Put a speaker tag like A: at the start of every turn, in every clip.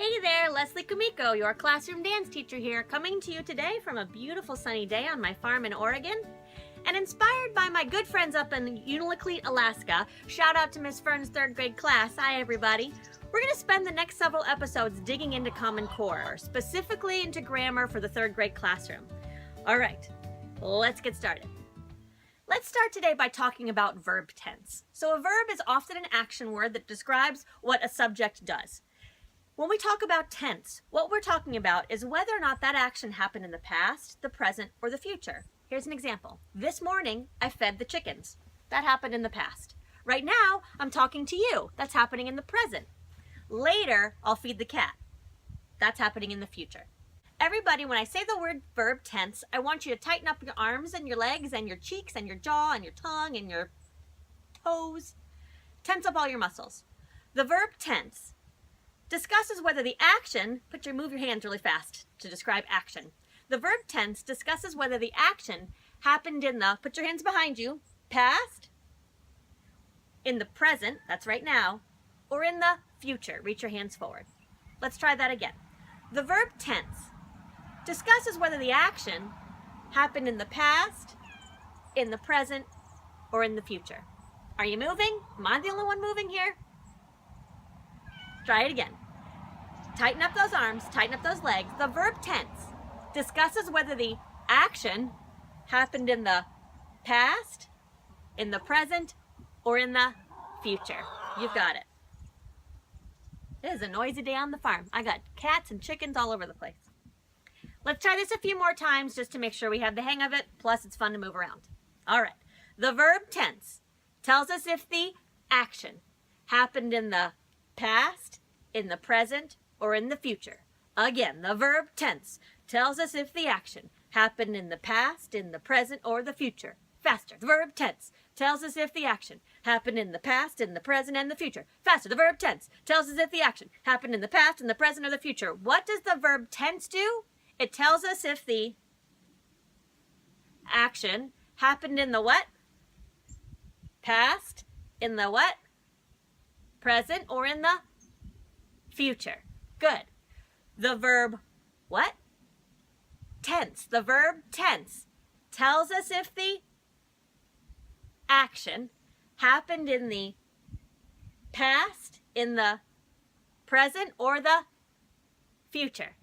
A: Hey there, Leslie Kimiko, your classroom dance teacher here, coming to you today from a beautiful sunny day on my farm in Oregon. And inspired by my good friends up in Unalakleet, Alaska, shout out to Miss Fern's third grade class, hi everybody, we're going to spend the next several episodes digging into Common Core, specifically into grammar for the third grade classroom. All right, let's get started. Let's start today by talking about verb tense. So a verb is often an action word that describes what a subject does. When we talk about tense, what we're talking about is whether or not that action happened in the past, the present, or the future. Here's an example. This morning, I fed the chickens. That happened in the past. Right now, I'm talking to you. That's happening in the present. Later, I'll feed the cat. That's happening in the future. Everybody, when I say the word verb tense, I want you to tighten up your arms and your legs and your cheeks and your jaw and your tongue and your toes. Tense up all your muscles. The verb tense discusses whether the action, move your hands really fast to describe action. The verb tense discusses whether the action happened in the, put your hands behind you, past, in the present, that's right now, or in the future, reach your hands forward. Let's try that again. The verb tense discusses whether the action happened in the past, in the present, or in the future. Are you moving? Am I the only one moving here? Try it again. Tighten up those arms, tighten up those legs. The verb tense discusses whether the action happened in the past, in the present, or in the future. You've got it. It is a noisy day on the farm. I got cats and chickens all over the place. Let's try this a few more times just to make sure we have the hang of it. Plus, it's fun to move around. All right. The verb tense tells us if the action happened in the past, in the present, or in the future. Again, the verb tense tells us if the action happened in the past, in the present, or the future. Faster. The verb tense tells us if the action happened in the past, in the present, and the future. Faster. The verb tense tells us if the action happened in the past, in the present, or the future. What does the verb tense do? It tells us if the action happened in the what? Past, in the what? Present, or in the future. Good. The verb what? Tense. The verb tense tells us if the action happened in the past, in the present, or the future.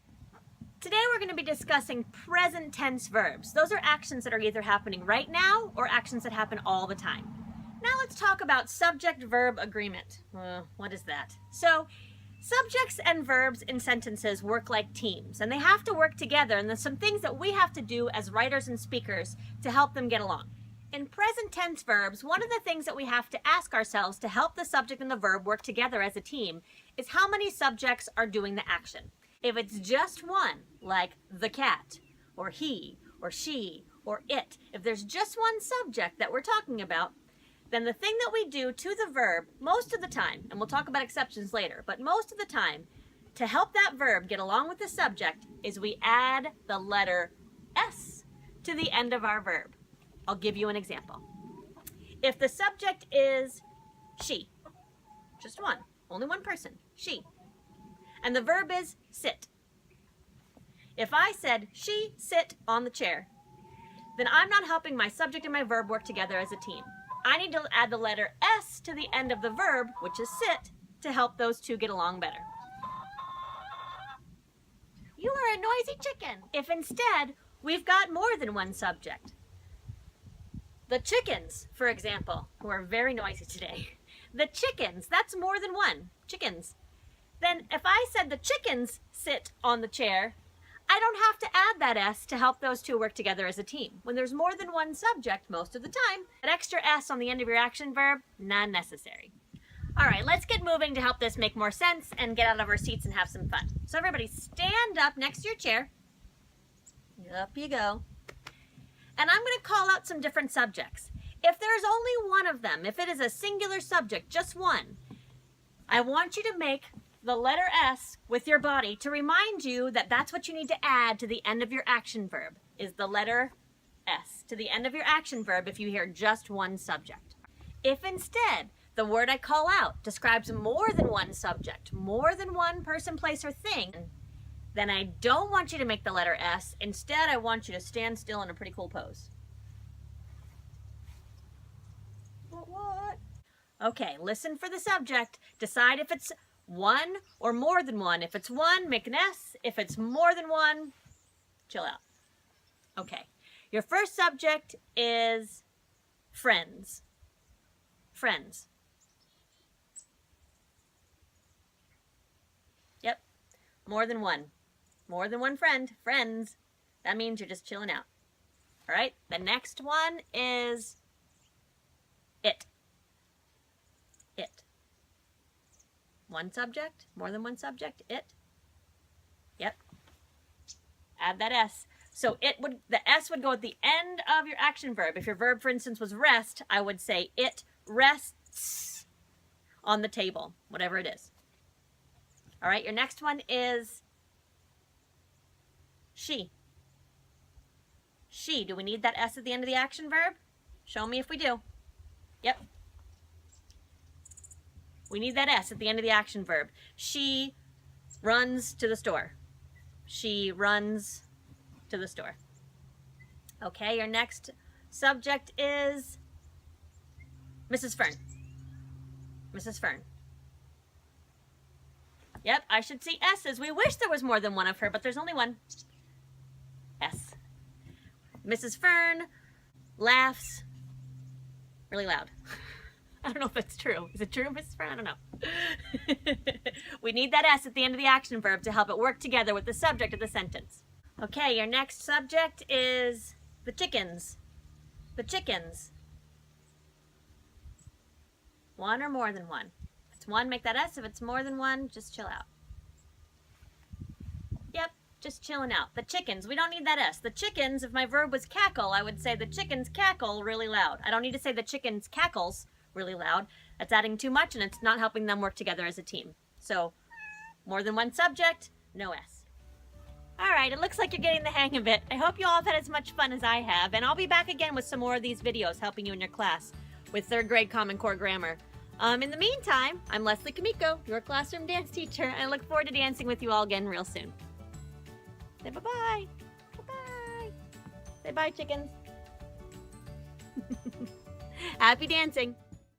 A: Today we're going to be discussing present tense verbs. Those are actions that are either happening right now or actions that happen all the time. Now let's talk about subject-verb agreement. What is that? So, subjects and verbs in sentences work like teams, and they have to work together, and there's some things that we have to do as writers and speakers to help them get along. In present tense verbs, one of the things that we have to ask ourselves to help the subject and the verb work together as a team is how many subjects are doing the action. If it's just one, like the cat, or he, or she, or it, if there's just one subject that we're talking about, then the thing that we do to the verb most of the time, and we'll talk about exceptions later, but most of the time, to help that verb get along with the subject is we add the letter S to the end of our verb. I'll give you an example. If the subject is she, just one, only one person, she, and the verb is sit. If I said she sit on the chair, then I'm not helping my subject and my verb work together as a team. I need to add the letter S to the end of the verb, which is sit, to help those two get along better. You are a noisy chicken. If instead, we've got more than one subject. The chickens, for example, who are very noisy today. The chickens, that's more than one. Chickens. Then if I said the chickens sit on the chair, I don't have to add that S to help those two work together as a team. When there's more than one subject most of the time, that extra S on the end of your action verb, not necessary. All right, let's get moving to help this make more sense and get out of our seats and have some fun. So everybody stand up next to your chair. Up you go. And I'm going to call out some different subjects. If there's only one of them, if it is a singular subject, just one, I want you to make the letter S with your body to remind you that that's what you need to add to the end of your action verb, is the letter S to the end of your action verb if you hear just one subject. If instead the word I call out describes more than one subject, more than one person, place, or thing, then I don't want you to make the letter S. Instead, I want you to stand still in a pretty cool pose. What? Okay, listen for the subject. Decide if it's one or more than one. If it's one, make an S. If it's more than one, chill out. Okay, your first subject is friends. Friends. Yep, more than one. More than one friend. Friends. That means you're just chilling out. All right, the next one is it. It. One subject, more than one subject, it. Yep. Add that S. So the S would go at the end of your action verb. If your verb, for instance, was rest, I would say it rests on the table, whatever it is. All right, your next one is she. She. Do we need that S at the end of the action verb? Show me if we do. Yep. We need that S at the end of the action verb. She runs to the store. She runs to the store. Okay, your next subject is Mrs. Fern. Mrs. Fern. Yep, I should see S's. We wish there was more than one of her, but there's only one. S. Mrs. Fern laughs really loud. I don't know if that's true. Is it true, Mrs. Fern? I don't know. We need that S at the end of the action verb to help it work together with the subject of the sentence. Okay, your next subject is the chickens. The chickens. One or more than one. If it's one, make that S. If it's more than one, just chill out. Yep, just chilling out. The chickens, we don't need that S. The chickens, if my verb was cackle, I would say the chickens cackle really loud. I don't need to say the chickens cackles really loud. That's adding too much and it's not helping them work together as a team. So, more than one subject, no S. Alright, it looks like you're getting the hang of it. I hope you all have had as much fun as I have, and I'll be back again with some more of these videos helping you in your class with 3rd grade Common Core Grammar. In the meantime, I'm Leslie Kimiko, your classroom dance teacher, and I look forward to dancing with you all again real soon. Say bye-bye. Bye-bye. Say bye, chickens. Happy dancing.